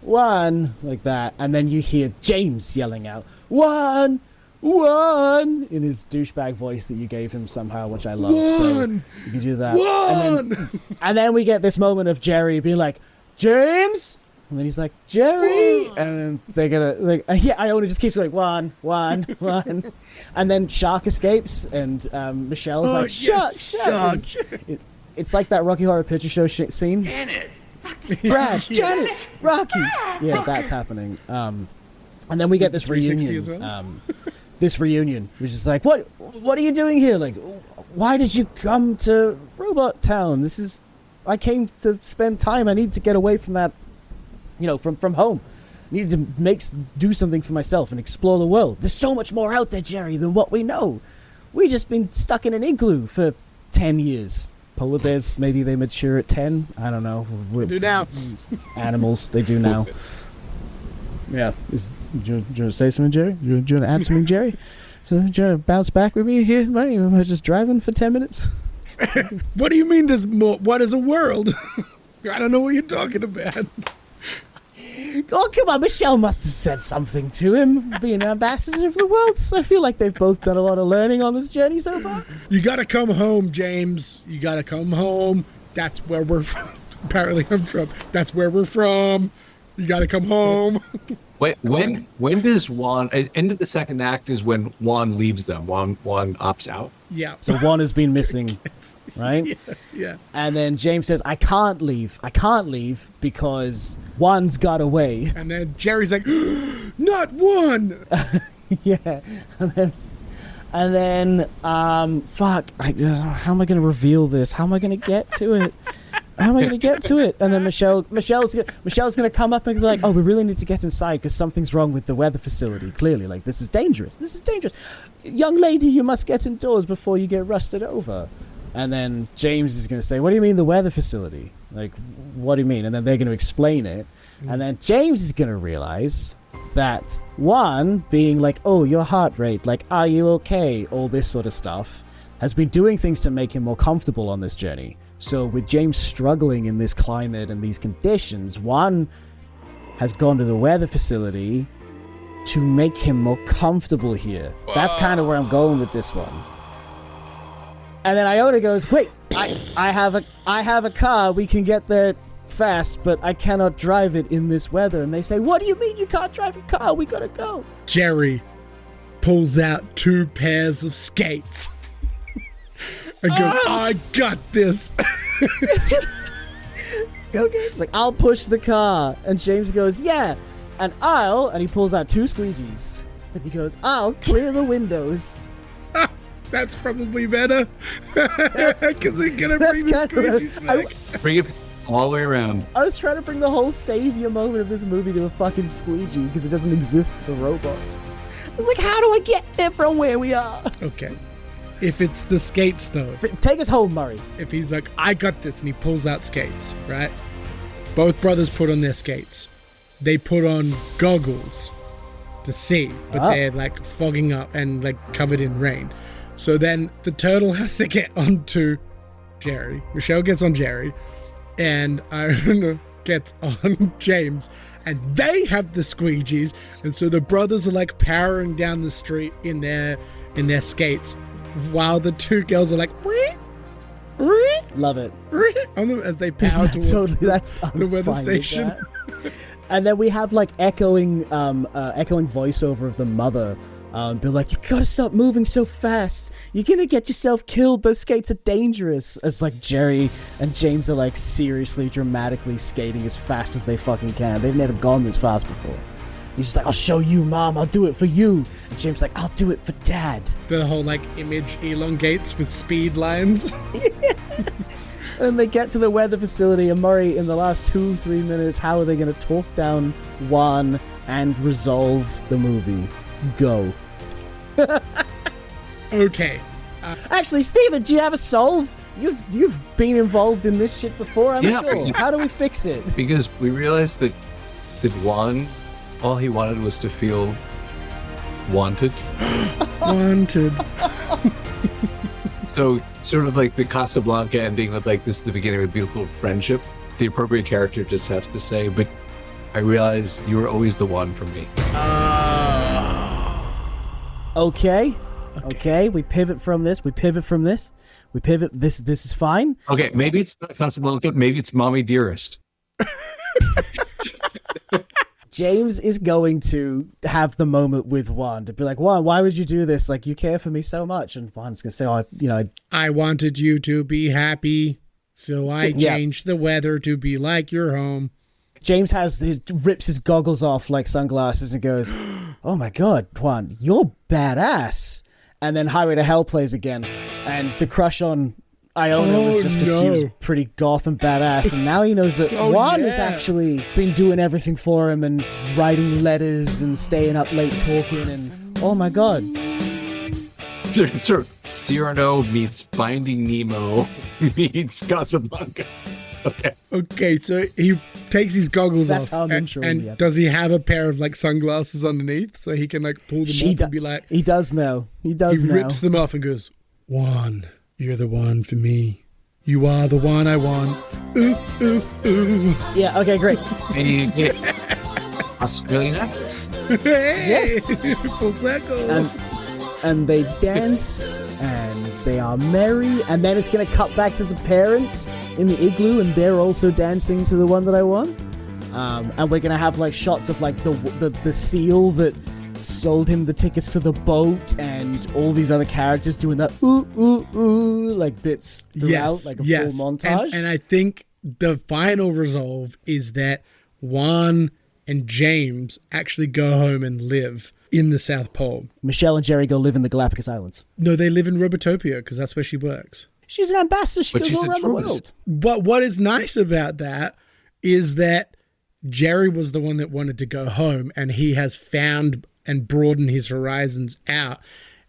like that. And then you hear James yelling out, one, in his douchebag voice that you gave him somehow, which I love. So you can do that. And then we get this moment of Jerry being like, James? And then he's like, Jerry! And then they're gonna, Iona just keeps going, one. And then Shark escapes, and Michelle's like, Shark! It's like that Rocky Horror Picture Show scene. Janet! Brad, Janet, Rocky! Yeah, that's happening. And then we get this 360 reunion. as well? This reunion, which is like, what are you doing here? Like, why did you come to Robot Town? I came to spend time. I need to get away from that, you know, from home. I needed to do something for myself and explore the world. There's so much more out there, Jerry, than what we know. We just been stuck in an igloo for 10 years. Polar bears, maybe they mature at 10. I don't know. Do now. Animals, they do now. Yeah. Do you want to say something, Jerry? Do you want to add something, Jerry? So, do you want to bounce back with me here, buddy? Am I just driving for 10 minutes? What do you mean there's more? What is a world? I don't know what you're talking about. Oh, come on. Michelle must have said something to him, being an ambassador of the world. So I feel like they've both done a lot of learning on this journey so far. You gotta come home, James. You gotta come home. That's where we're from. Apparently I'm Trump. That's where we're from. You gotta come home. Wait, when does Juan? End of the second act is when Juan leaves them. Juan opts out. Yeah. So one has been missing, right? Yeah. And then James says, I can't leave because one's got away. And then Jerry's like, not one. Yeah. And then fuck. How am I going to reveal this? How am I going to get to it? And then Michelle's gonna come up and be like, oh, we really need to get inside because something's wrong with the weather facility. Clearly, like, this is dangerous. Young lady, you must get indoors before you get rusted over. And then James is gonna say, what do you mean the weather facility? Like, what do you mean? And then they're gonna explain it. And then James is gonna realize that one being like, oh, your heart rate, like, are you okay? All this sort of stuff has been doing things to make him more comfortable on this journey. So with James struggling in this climate and these conditions, one has gone to the weather facility to make him more comfortable here. That's kind of where I'm going with this one. And then Iona goes, wait, I have a car. We can get there fast, but I cannot drive it in this weather. And they say, what do you mean you can't drive a car? We gotta go. Jerry pulls out 2 pairs of skates. And goes, I got this. Okay. It's like, I'll push the car. And James goes, yeah. And he pulls out 2 squeegees. And he goes, I'll clear the windows. That's probably better. Because we're going to bring the squeegees back. Bring it all the way around. I was trying to bring the whole savior moment of this movie to a fucking squeegee because it doesn't exist for robots. I was like, how do I get there from where we are? Okay. If it's the skates, though. Take us home, Murray. If he's like, I got this, and he pulls out skates, right? Both brothers put on their skates. They put on goggles to see, but they're like fogging up and like covered in rain. So then the turtle has to get onto Jerry. Michelle gets on Jerry, and Iona gets on James, and they have the squeegees, and so the brothers are like powering down the street in their skates, while the 2 girls are like, Love it. On them as they power towards Totally, that's the weather station. And then we have like echoing voiceover of the mother. Be like, you gotta stop moving so fast. You're gonna get yourself killed. Those skates are dangerous. As like Jerry and James are like seriously, dramatically skating as fast as they fucking can. They've never gone this fast before. He's just like, I'll show you, Mom. I'll do it for you. And James like, I'll do it for Dad. The whole like image elongates with speed lines. And they get to the weather facility, and Murray, in the last 2-3 minutes, how are they going to talk down Juan and resolve the movie? Go. Okay. Actually, Steven, do you have a solve? You've been involved in this shit before, I'm sure. How do we fix it? Because we realized that Juan, all he wanted was to feel wanted. Wanted. So sort of like the Casablanca ending with like, this is the beginning of a beautiful friendship. The appropriate character just has to say, but I realize you were always the one for me. Okay. We pivot from this. This is fine. Okay, maybe it's not Casablanca, maybe it's Mommy Dearest. James is going to have the moment with Juan to be like, Juan, why would you do this? Like, you care for me so much. And Juan's going to say, I wanted you to be happy, so I changed the weather to be like your home. James rips his goggles off like sunglasses and goes, oh my God, Juan, you're badass. And then Highway to Hell plays again. And the crush on Iona was just because she was pretty goth and badass, and now he knows that Juan has actually been doing everything for him and writing letters and staying up late talking, and oh my God. Sort of Cyrano meets Finding Nemo meets Casablanca. Okay, so he takes his goggles That's off. how I'm introing the and does he have a pair of like sunglasses underneath so he can like pull them off and be like... He does know. He rips them off and goes, Juan, you're the one for me. You are the one I want. Ooh, ooh, ooh. Yeah, okay, great. And you get Australian actors. Hey, Yes. full circle. And they dance, and they are merry, and then it's going to cut back to the parents in the igloo, and they're also dancing to the one that I want. And we're going to have like shots of like the seal that sold him the tickets to the boat, and all these other characters doing that ooh, ooh, ooh, like bits throughout, like a full montage. And I think the final resolve is that Juan and James actually go home and live in the South Pole. Michelle and Jerry go live in the Galapagos Islands. No, they live in Robotopia because that's where she works. She's an ambassador. She goes all around the world. But what is nice about that is that Jerry was the one that wanted to go home, and he has found and broadened his horizons out.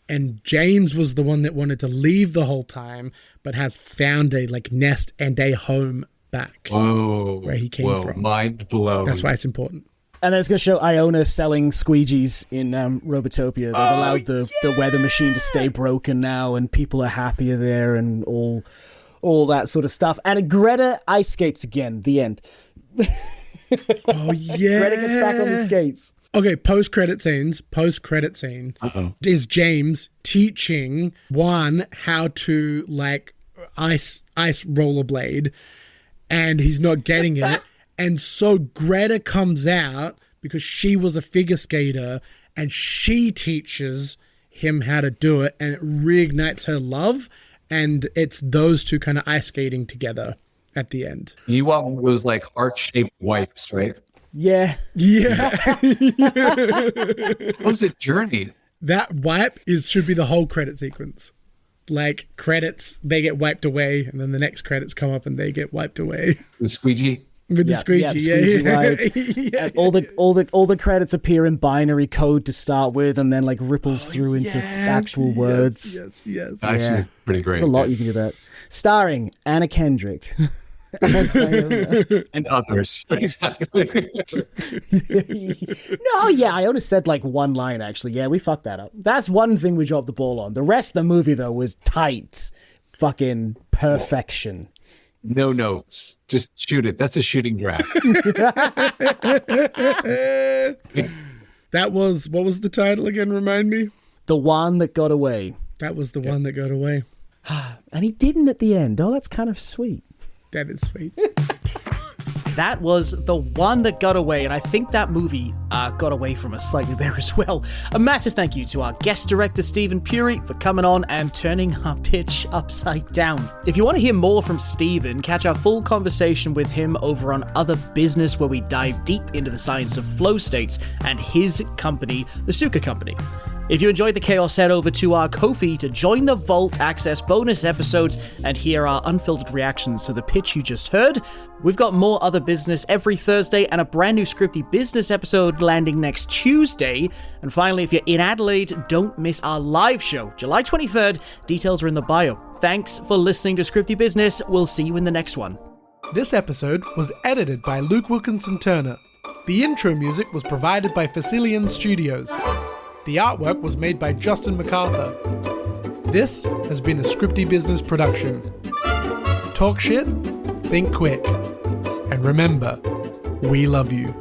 And James was the one that wanted to leave the whole time, but has found a like nest and a home back. Whoa. Where he came from. Mind blown. That's why it's important. And then it's going to show Iona selling squeegees in Robotopia. They've allowed the weather machine to stay broken now, and people are happier there, and all that sort of stuff. And Greta ice skates again. The end. Oh, yeah. Greta gets back on the skates. Okay, post-credit scene is James teaching Juan how to, like, ice rollerblade, and he's not getting it. And so Greta comes out because she was a figure skater, and she teaches him how to do it, and it reignites her love, and it's those two kind of ice skating together at the end. You want those like heart-shaped wipes, right? Yeah. What was it, Journey? That wipe should be the whole credit sequence. Like, credits, they get wiped away, and then the next credits come up and they get wiped away. The squeegee? With the squeegee, yeah. All the credits appear in binary code to start with, and then like ripples through into actual words. Yes. Actually, pretty great. There's a lot you can do that. Starring Anna Kendrick. And others. No, yeah, I only said like one line actually. Yeah, we fucked that up. That's one thing we dropped the ball on. The rest of the movie though was tight. Fucking perfection. No notes. Just shoot it. That's a shooting draft. That was, what was the title again? Remind me. The One That Got Away. That was the one that got away. And he didn't at the end. Oh, that's kind of sweet. That is sweet. That was the one that got away, and I think that movie got away from us slightly there as well. A massive thank you to our guest director, Stephen Puri, for coming on and turning our pitch upside down. If you want to hear more from Stephen, catch our full conversation with him over on Other Business, where we dive deep into the science of flow states and his company, the Suka Company. If you enjoyed the chaos, head over to our Ko-fi to join the Vault, access bonus episodes, and hear our unfiltered reactions to the pitch you just heard. We've got more Other Business every Thursday and a brand new Scripty Business episode landing next Tuesday. And finally, if you're in Adelaide, don't miss our live show, July 23rd. Details are in the bio. Thanks for listening to Scripty Business. We'll see you in the next one. This episode was edited by Luke Wilkinson Turner. The intro music was provided by Facilian Studios. The artwork was made by Justin MacArthur. This has been a Scripty Business production. Talk shit, think quick, and remember, we love you.